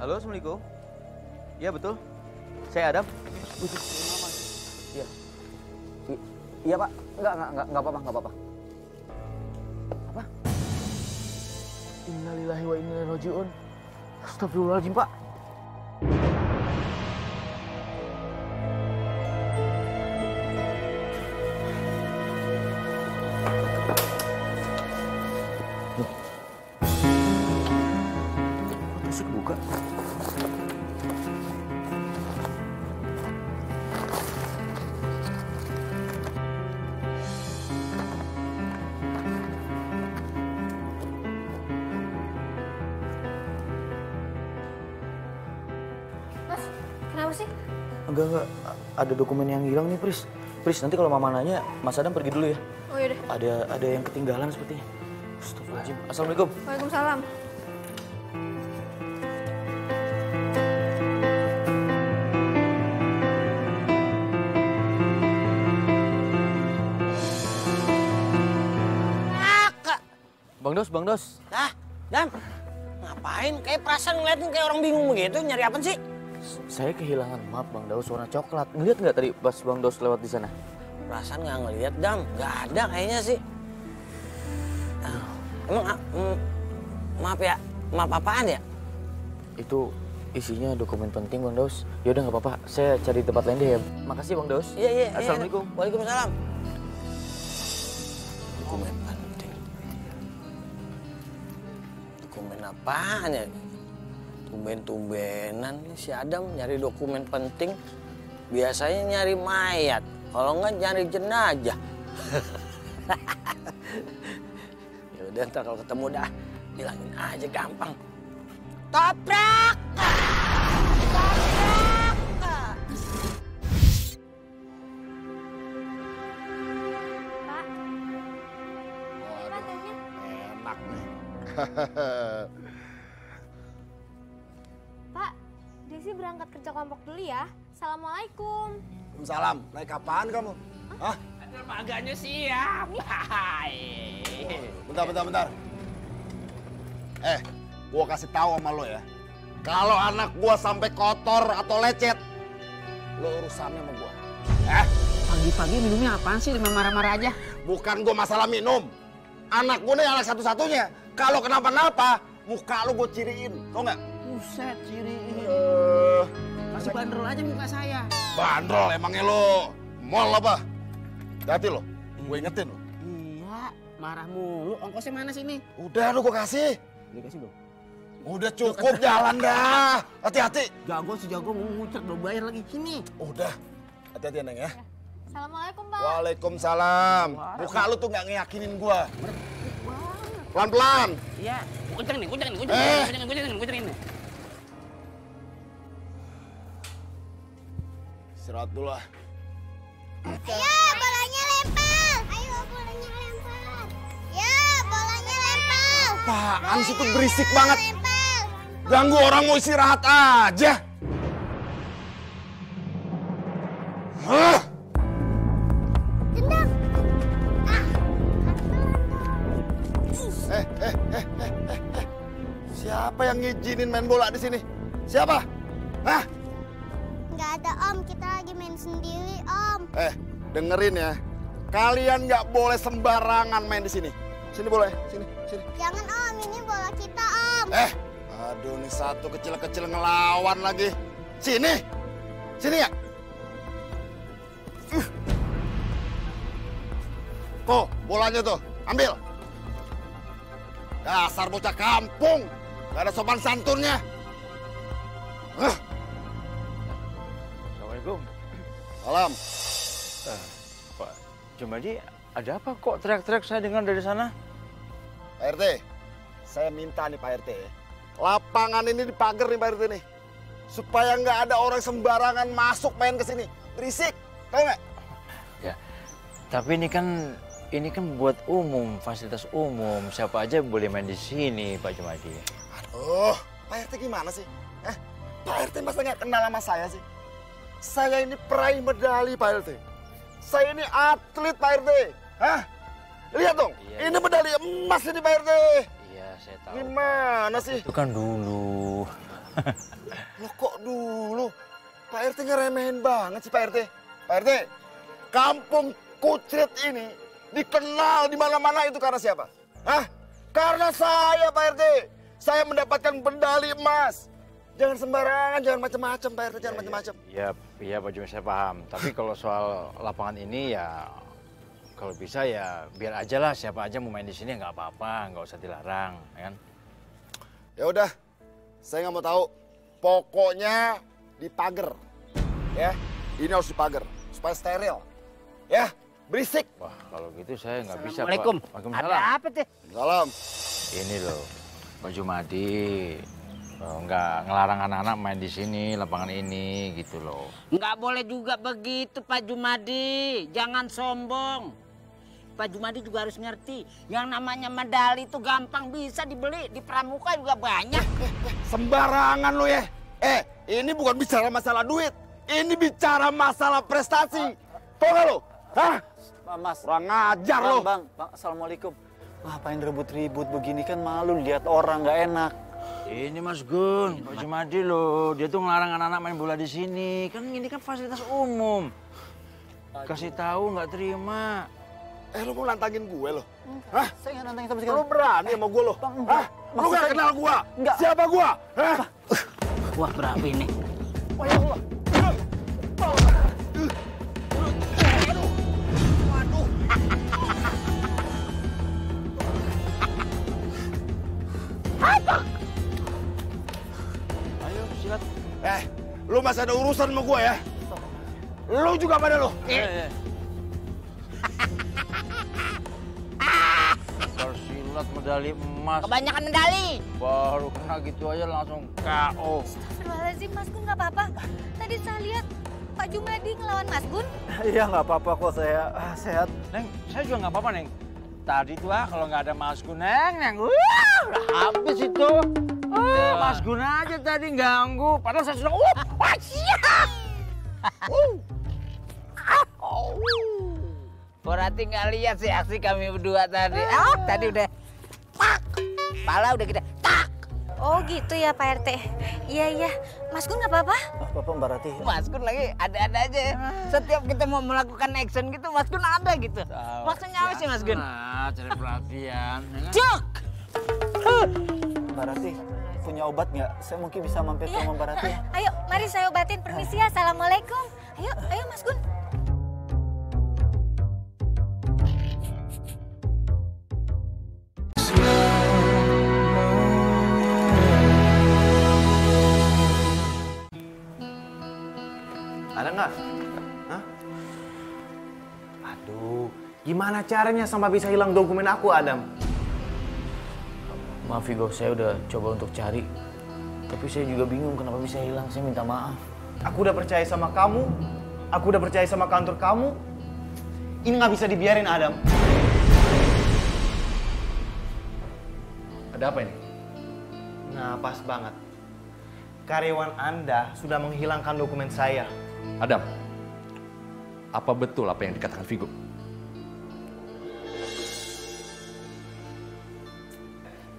Halo, Assalamualaikum. Iya, betul. Saya Adam. Iya. Iya, Pak. Enggak apa-apa, enggak apa-apa. Apa? Innalillahi wa inna ilaihi raji'un. Astagfirullahaladzim, Pak. Masuk buka. Mas, kenapa sih? Enggak. Ada dokumen yang hilang nih, Pris. Pris, nanti kalau Mama nanya, Mas Adam pergi dulu ya. Oh yaudah. Ada yang ketinggalan sepertinya. Astagfirullahaladzim. Assalamualaikum. Waalaikumsalam. Bang Dos. Dah, Dam. Ngapain? Kayak perasaan ngeliatin kayak orang bingung begitu. Nyari apa sih? Saya kehilangan map Bang Daus warna coklat. Ngeliat nggak tadi pas Bang Daus lewat di sana? Perasaan nggak ngeliat, Dam. Nggak ada kayaknya sih. Emang, maaf ya. Maaf apaan ya? Itu isinya dokumen penting Bang Daus. Yaudah nggak apa-apa. Saya cari tempat lain deh ya. Makasih Bang Daus. Iya. Assalamualaikum. Waalaikumsalam. Dokumen penting. Dokumen apaan ya? Tumben-tumbenan nih si Adam nyari dokumen penting. Biasanya nyari mayat. Kalau nggak nyari jenazah. Ya udah ntar kalau ketemu dah bilangin aja gampang. Toprak! Toprak! Pak, katanya. Enak nih. Pak, Desi berangkat kerja kelompok dulu ya. Assalamualaikum. Salam, naik kapan kamu? Hah? Dermaganya siap. Bentar. Gua kasih tahu sama lo ya. Kalau anak gua sampai kotor atau lecet, lo urusannya sama gua. Pagi-pagi minumnya apaan sih? Lima marah-marah aja. Bukan gua masalah minum. Anak gua nih anak satu-satunya. Kalau kenapa-napa, muka lo gua ciriin, tau nggak? Buset, ciriin. Masih bandrol aja muka saya. Bandrol emangnya lo. Mall apa? Hati lo, gue ingetin lo. Iya, marah mulu. Ongkosnya mana sini? Udah lo gua kasih. Dikasih dong. Udah cukup jalan dah. Hati-hati. Jago si jago mau ngucap, belum bayar lagi. Sini. Udah. Hati-hati Neng ya. Assalamualaikum, Pak. Waalaikumsalam. Muka lu tuh nggak ngeyakinin gua. Pelan-pelan. Iya. Kuncang nih. Istirahat dulu lah. Ayo bolanya lempar. Ayo bolanya lempar. Ya bolanya lempar. Apaan sih tuh berisik banget. Lempar. Ganggu orang mau istirahat aja. Hah? Tendang. Siapa yang ngizinin main bola di sini? Siapa? Hah? Nggak ada Om, kita lagi main sendiri Om. Dengerin ya. Kalian nggak boleh sembarangan main di sini. Sini boleh, sini. Jangan Om, ini bola kita Om. Aduh nih satu kecil-kecil ngelawan lagi. Sini ya. Tuh, bolanya tuh, ambil. Dasar bocah kampung, gak ada sopan santunnya. Assalamualaikum. Salam. Pak Jumaji, ada apa kok teriak-teriak saya dengar dari sana? Pak RT, saya minta nih Pak RT, lapangan ini dipagar nih Pak RT nih. Supaya nggak ada orang sembarangan masuk main ke sini. Berisik, tahu nggak? Ya, tapi ini kan buat umum, fasilitas umum. Siapa aja boleh main di sini, Pak Jumaji. Aduh, Pak RT gimana sih? Pak RT masa nggak kenal sama saya sih? Saya ini peraih medali Pak RT. Saya ini atlet Pak RT. Hah? Lihat dong, Iya, ini medali emas ini Pak RT. Iya, saya tahu. Gimana sih? Itu kan dulu. Loh kok dulu? Pak RT ngeremehin banget sih Pak RT. Pak RT, kampung Kucrit ini dikenal di mana-mana itu karena siapa? Hah? Karena saya Pak RT. Saya mendapatkan medali emas. Jangan sembarangan, jangan macam-macam Pak RT, jangan macam-macam. Iya Pak Juma, saya paham. Tapi kalau soal lapangan ini ya, kalau bisa ya biar aja lah, siapa aja mau main di sini nggak apa-apa, nggak usah dilarang, ya kan? Ya udah, saya nggak mau tahu. Pokoknya dipagar, ya. Ini harus dipagar supaya steril, ya. Berisik. Wah, kalau gitu saya nggak bisa, Pak. Assalamualaikum. Waalaikumsalam. Ada apa teh? Salam. Ini loh, Pak Jumadi, nggak ngelarang anak-anak main di sini, lapangan ini, gitu loh. Nggak boleh juga begitu Pak Jumadi. Jangan sombong. Pak Jumadi juga harus ngerti. Yang namanya medali itu gampang bisa dibeli. Di pramuka juga banyak. Sembarangan lo ya. Ini bukan bicara masalah duit. Ini bicara masalah prestasi. Tau gak lo? Hah? Pak Mas. Kurang ngajar lo. Bang, Assalamualaikum. Ngapain ribut-ribut begini kan malu lihat orang nggak enak. Ini Mas Gun, Pak Jumadi loh, dia tuh ngelarang anak-anak main bola di sini. Kan ini kan fasilitas umum. Kasih tahu nggak terima. Lo mau nantangin gue lo? Hah? Saya nggak nantangin sama sekali. Lo berani sama gue lo? Bang, Hah? Lo gak kenal gue? Enggak. Siapa gue? Hah? Wah berapa ini? Oh ya Allah. Ayo silat. Lo masih ada urusan sama gue ya? Lo juga pada lo? Silat medali emas. Kebanyakan medali. Baru kena gitu aja langsung KO. Astagfirullahaladzim, Mas Gun nggak apa-apa. Tadi saya lihat Pak Jumadi ngelawan Mas Gun. Iya nggak apa-apa kok, saya sehat. Neng, saya juga nggak apa-apa, Neng. Tadi tuh kalau nggak ada Mas Gun, Neng, udah habis itu. Mas Gun aja tadi ganggu, padahal saya sudah, Berarti nggak lihat sih aksi kami berdua tadi. Tadi udah tak, pala udah kita tak. Oh gitu ya Pak RT. Iya, Mas Gun nggak apa-apa? Bapak Mbak Rati. Mas Gun lagi ada-ada aja ya. Setiap kita mau melakukan action gitu, Mas Gun ada gitu. Maksudnya apa sih Mas Gun? Nah, cari perhatian. Cuk! Mbak Rati, punya obat nggak? Saya mungkin bisa mampir ke rumah Mbak Rati ya. Ayo, mari saya obatin. Permisi ya, Assalamualaikum. Ayo Mas Gun. Ada nggak? Hah? Aduh, gimana caranya sampai bisa hilang dokumen aku, Adam? Maaf Vigo, saya udah coba untuk cari. Tapi saya juga bingung kenapa bisa hilang, saya minta maaf. Aku udah percaya sama kamu, aku udah percaya sama kantor kamu. Ini nggak bisa dibiarin, Adam. Ada apa ini? Nah, pas banget. Karyawan Anda sudah menghilangkan dokumen saya. Adam, apa betul apa yang dikatakan Vigo?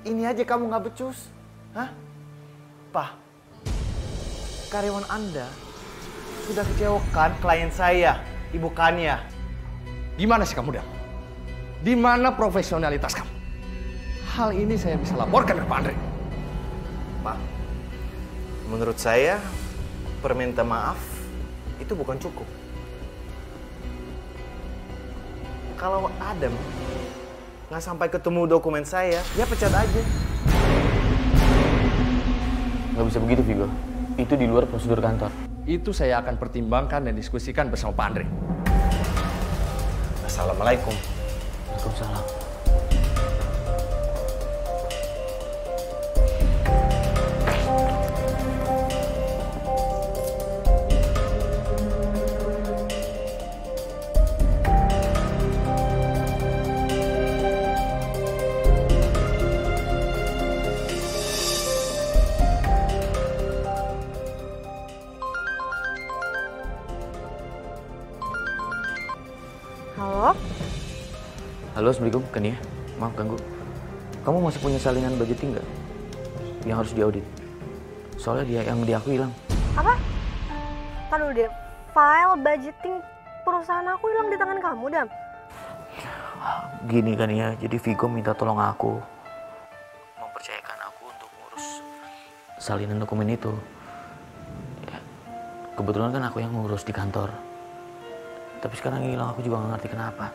Ini aja kamu nggak becus, hah? Pak, karyawan Anda sudah kecewakan klien saya, Ibu Kania. Gimana sih kamu, Dan? Di mana profesionalitas kamu? Hal ini saya bisa laporkan ke Pak Andre. Pak, menurut saya perminta maaf itu bukan cukup. Kalau Adam nggak sampai ketemu dokumen saya, ya pecat aja. Nggak bisa begitu Vigo, itu di luar prosedur kantor. Itu saya akan pertimbangkan dan diskusikan bersama Pak Andre. Assalamualaikum. Waalaikumsalam. Halo? Halo, Assalamualaikum, Kania. Maaf ganggu. Kamu masih punya salinan budgeting nggak? Yang harus diaudit? Soalnya dia aku hilang. Apa? Taruh deh, file budgeting perusahaan aku hilang di tangan kamu, Dam. Gini kan ya, jadi Vigo minta tolong aku mempercayakan aku untuk ngurus salinan dokumen itu. Ya, kebetulan kan aku yang ngurus di kantor. Tapi sekarang hilang, aku juga gak ngerti kenapa.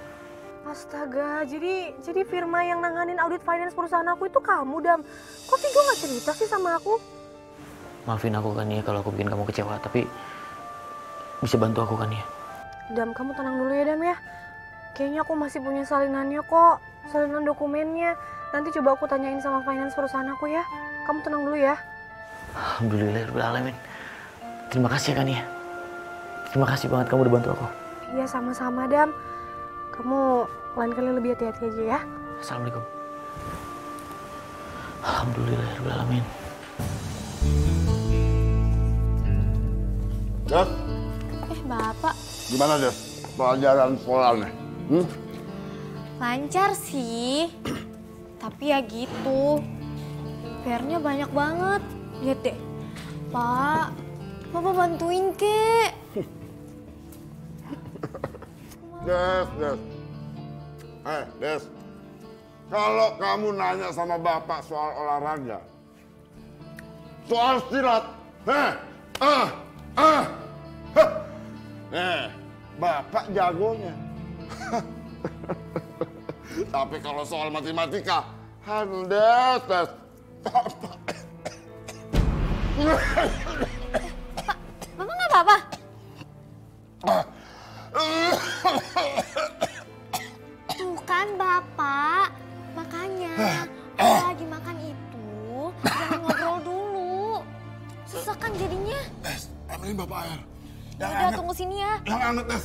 Astaga, jadi firma yang nanganin audit finance perusahaan aku itu kamu, Dam. Kok Vigo gak cerita sih sama aku? Maafin aku kan ya kalau aku bikin kamu kecewa, tapi bisa bantu aku kan ya? Dam, kamu tenang dulu ya, Dam ya. Kayaknya aku masih punya salinannya kok, salinan dokumennya. Nanti coba aku tanyain sama finance perusahaan aku ya. Kamu tenang dulu ya. Alhamdulillahirrahmanirrahim. Terima kasih kan ya. Terima kasih banget kamu udah bantu aku. Iya, sama-sama, Dam. Kamu lain kali lebih hati-hati aja ya. Assalamualaikum. Alhamdulillahirrahmanirrahim. Des, Bapak. gimana Des? Pelajaran sekolahnya? Lancar sih. Tapi ya gitu. PR-nya banyak banget. Lihat deh. Pak, Bapak bantuin kek. Des. Des. Kalau kamu nanya sama Bapak soal olahraga, soal silat, Bapak jagonya. Tapi kalau soal matematika, Des. Bapak nggak apa-apa? Tuh kan Bapak, makanya kalau lagi makan itu jangan ngobrol dulu. Susah kan jadinya. Des, ambilin Bapak air. Ya udah tunggu sini ya. Yang anget, Des.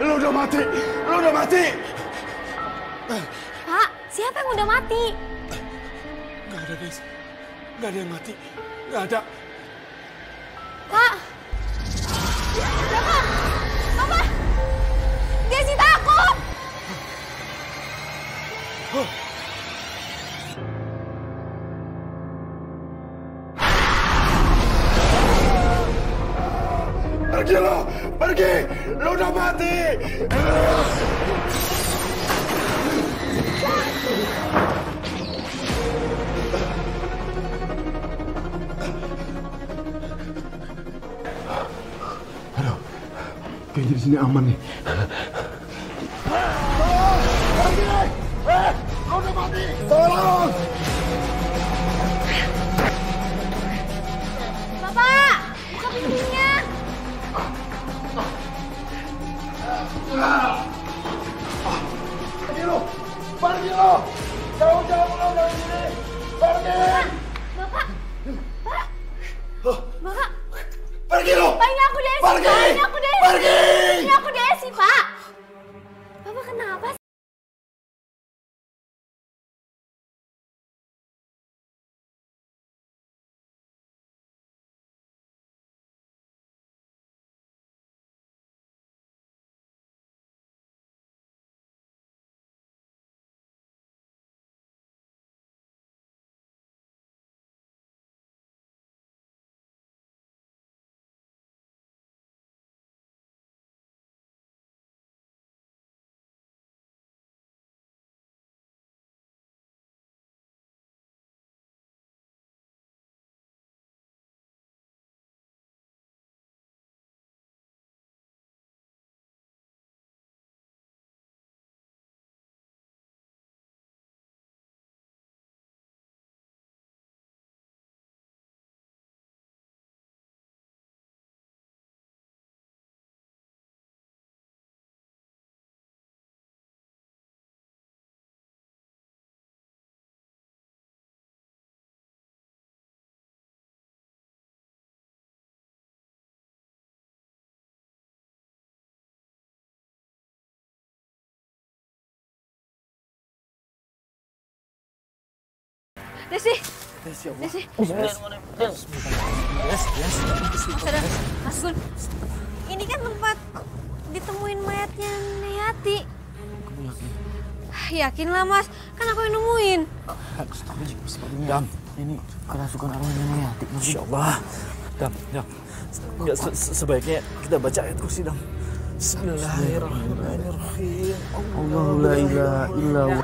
Lu udah mati. Pak, siapa yang udah mati? Gak ada, Des. Gak ada yang mati. Gak ada. Pak! Bapak! Desi takut! Pergi lo! Pergi! Lu udah mati! Aduh, kayaknya di sini aman nih. Pergi! Lu udah mati! Tolong! Bapak! Buka pintunya! Pergi lo! Pergi lo! Jauh-jauh lo dari sini! Pergi! Bapak! Pak! Bapak! Pergi lo! Pak, ini aku Desi! Pergi! Pak, ini aku Desi! Pergi! Ini aku Desi, Pak! Bapak kenapa sih? Desi. Mas Gun, ini kan tempat ditemuin mayatnya Nayati. Kamu yakin? Yakin lah Mas, kan aku yang nemuin. Dam, ini kerasukan arwahnya Nayati. Masya Allah. Dam. Enggak, sebaiknya kita baca ayat kursi, Dam. Bismillahirrahmanirrahim. Allahu la ilaha illallah.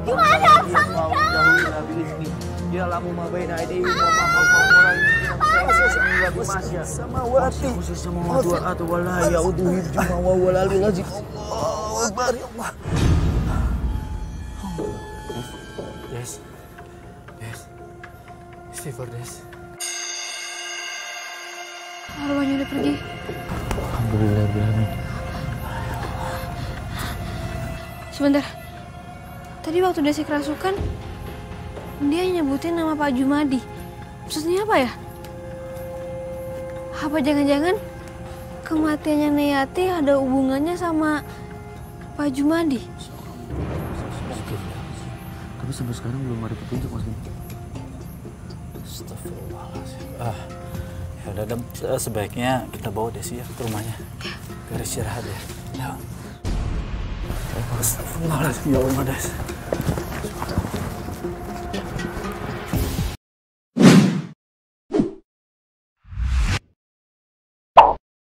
Gimana Ya lamu ma baina aydihim wa ma khalfahum samawati wa atu wa la yauduhu hifdhuhuma wa huwal aliyyul azim. Allahu akbar ya Allah. Des. Istighfar, Des. Arwahnya udah pergi. Alhamdulillah. Sebentar. Tadi waktu Desi kerasukan, dia nyebutin nama Pak Jumadi. Maksudnya apa ya? Apa jangan-jangan kematiannya Nayati ada hubungannya sama Pak Jumadi? Tapi sampai sekarang belum ada petunjuk, Mas. Astagfirullahaladzim. Ya udah, Dam, sebaiknya kita bawa Desi ya ke rumahnya. Biar istirahat ya. Ya. Astagfirullahaladzim. Ya Allah, Des.